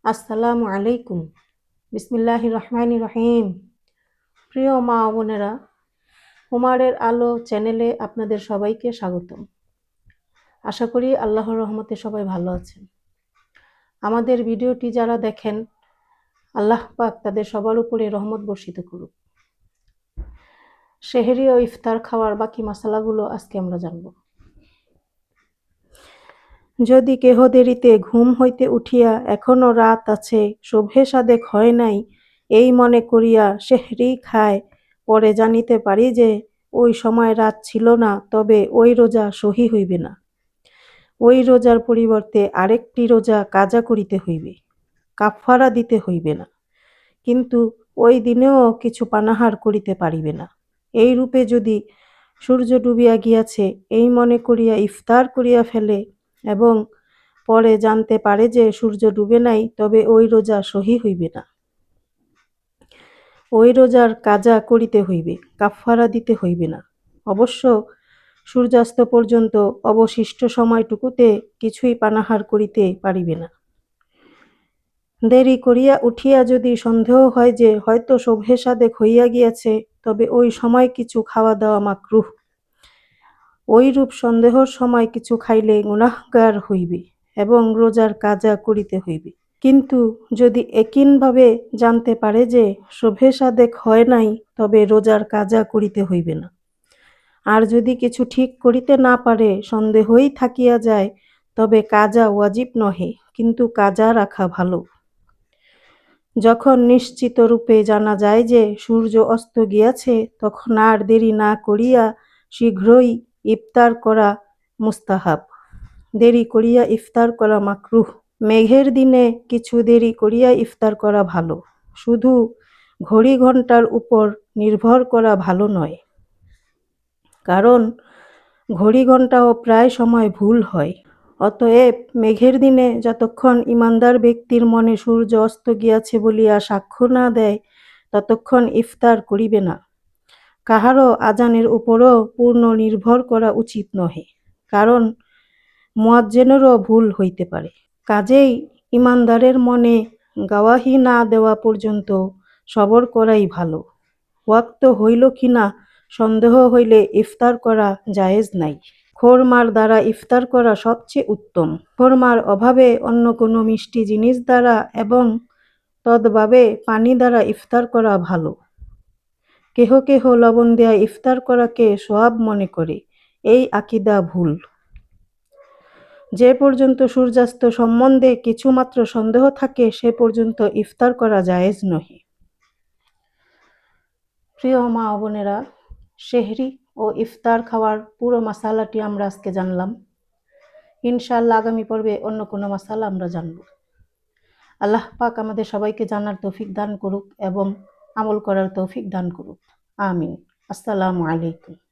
আসসালামু আলাইকুম। বিসমিল্লাহির রহমানির রহিম। প্রিয় মা ও বোনেরা, হুমারের আলো চ্যানেলে আপনাদের সবাইকে স্বাগতম। আশা করি আল্লাহর রহমতে সবাই ভালো আছেন। আমাদের ভিডিওটি যারা দেখেন, আল্লাহ পাক তাদের সবার উপরে রহমত বর্ষিত করুক। সেহরি ও ইফতার খাওয়ার বাকি মশালাগুলো আজকে আমরা জানব। যদি কেহ দেরিতে ঘুম হইতে উঠিয়া এখনো রাত আছে, শোভে সাদেক হয় নাই, এই মনে করিয়া সেহরি খায়, পরে জানিতে পারি যে ওই সময় রাত ছিল না, তবে ওই রোজা সহি হইবে না। ওই রোজার পরিবর্তে আরেকটি রোজা কাজা করিতে হইবে, কাফফারা দিতে হইবে না, কিন্তু ওই দিনেও কিছু পানাহার করিতে পারিবে না। এই রূপে যদি সূর্য ডুবিয়া গিয়াছে এই মনে করিয়া ইফতার করিয়া ফেলে এবং পরে জানতে পারে যে সূর্য ডুবে নাই, তবে ওই রোজা সহি হইবে না। ওই রোজার কাজা করিতে হইবে, কাফফারা দিতে হইবে না। অবশ্য সূর্যাস্ত পর্যন্ত অবশিষ্ট সময়টুকুতে কিছুই পানাহার করিতে পারিবে না। দেরি করিয়া উঠিয়া যদি সন্দেহ হয় যে হয়তো শোভে সাদেক হইয়া গিয়াছে, তবে ওই সময় কিছু খাওয়া দাওয়া মাকরুহ। ওইরূপ সন্দেহর সময় কিছু খাইলে গুনাহগার হইবে এবং রোজার কাজা করিতে হইবে। কিন্তু যদি একিনভাবে জানতে পারে যে শোভে সাদেক হয় নাই, তবে রোজার কাজা করিতে হইবে না। আর যদি কিছু ঠিক করিতে না পারে, সন্দেহই থাকিয়া যায়, তবে কাজা ওয়াজিব নহে, কিন্তু কাজা রাখা ভালো। যখন নিশ্চিত রূপে জানা যায় যে সূর্য অস্ত গিয়াছে, তখন আর দেরি না করিয়া শীঘ্রই ইফতার করা মুস্তাহাব। দেরি করিয়া ইফতার করা মাকরুহ। মেঘের দিনে কিছু দেরি করিয়া ইফতার করা ভালো, শুধু ঘড়ি ঘন্টার উপর নির্ভর করা ভালো নয়, কারণ ঘড়ি ঘন্টাও প্রায় সময় ভুল হয়। অতএব মেঘের দিনে যতক্ষণ ঈমানদার ব্যক্তির মনে সূর্য অস্ত গিয়াছে বলিয়া সাক্ষ্য না দেয়, ততক্ষণ ইফতার করিবে না। কাহারও আজানের উপরও পূর্ণ নির্ভর করা উচিত নহে, কারণ মুয়াজ্জিনেরও ভুল হইতে পারে। কাজেই ঈমানদারের মনে গাওয়াহি না দেওয়া পর্যন্ত সবর করাই ভালো। ওয়াক্ত হইল কিনা সন্দেহ হইলে ইফতার করা জায়েজ নাই। খোরমার দ্বারা ইফতার করা সবচেয়ে উত্তম। খোরমার অভাবে অন্য কোনো মিষ্টি জিনিস দ্বারা এবং তদ্ভাবে পানি দ্বারা ইফতার করা ভালো। কেহ কেহ লবণ দেয়া ইফতার করাকে সোয়াব মনে করে, এই আকিদা ভুল। যে পর্যন্ত সূর্যাস্ত সম্বন্ধে কিছুমাত্র সন্দেহ থাকে, সে পর্যন্ত ইফতার করা জায়েজ নহে। প্রিয় মা ও বোনেরা, সেহরি ও ইফতার খাওয়ার পুরো মাসালাটি আমরা আজকে জানলাম। ইনশাআল্লাহ আগামী পর্বে অন্য কোনো মাসালা আমরা জানব। আল্লাহ পাক আমাদের সবাইকে জানার তৌফিক দান করুক এবং আমল করার তৌফিক দান করুক। আমিন। আসসালামু আলাইকুম।